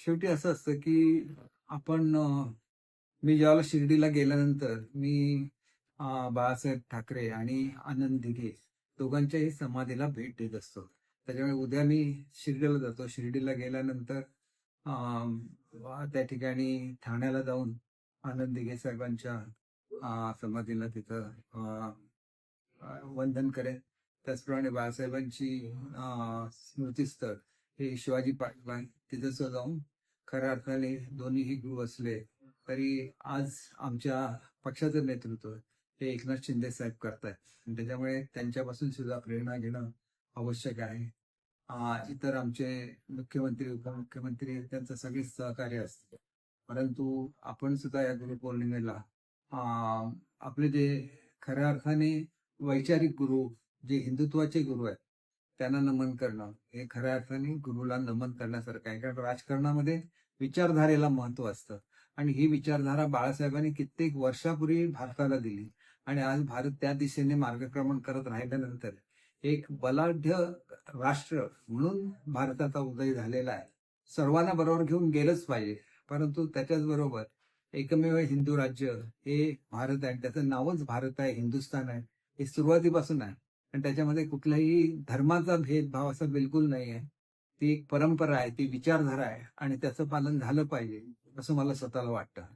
शेवटी असं असतं की आपण मी ज्यावेळेला शिर्डीला गेल्यानंतर मी बाळासाहेब ठाकरे आणि आनंद दिघे दोघांच्याही समाधीला भेट देत असतो. त्याच्यामुळे उद्या मी शिर्डीला जातो. शिर्डीला गेल्यानंतर त्या ठिकाणी ठाण्याला जाऊन आनंद दिघे साहेबांच्या समाधीला तिथं वंदन करेन. त्याचप्रमाणे बाळासाहेबांची स्मृतीस्थळ हे शिवाजी पार्क आहे, तिथं सुद्धा जाऊन खऱ्या अर्थाने दोन्हीही गुरु असले तरी आज आमच्या पक्षाचं नेतृत्व हे एकनाथ शिंदे साहेब करतायत. आणि त्याच्यामुळे त्यांच्यापासून सुद्धा प्रेरणा घेणं आवश्यक आहे. इतर आमचे मुख्यमंत्री उपमुख्यमंत्री त्यांचं सगळेच सहकार्य असतं, परंतु आपण सुद्धा या गुरुपौर्णिमेला आपले जे खऱ्या अर्थाने वैचारिक गुरु, जे हिंदुत्वाचे गुरु आहेत, त्यांना नमन करणं हे खऱ्या अर्थाने गुरुला नमन करण्यासारखं आहे. कारण राजकारणामध्ये विचारधारेला महत्व असतं आणि ही विचारधारा बाळासाहेबांनी कित्येक वर्षापूर्वी भारताला दिली आणि आज भारत त्या दिशेने मार्गक्रमण करत राहिल्यानंतर एक बलाढ्य राष्ट्र म्हणून भारताचा उदय झालेला आहे. सर्वांना बरोबर घेऊन गेलंच पाहिजे, परंतु त्याच्याच बरोबर एकमेव हिंदू राज्य हे भारत आहे. त्याचं नावच भारत आहे, हिंदुस्थान आहे, हे सुरुवातीपासून आहे. आणि त्याच्यामध्ये कुठल्याही धर्माचा भेदभाव असा बिलकुल नाही आहे. ती एक परंपरा आहे, ती विचारधारा आहे आणि त्याचं पालन झालं पाहिजे असं मला स्वतःला वाटतं.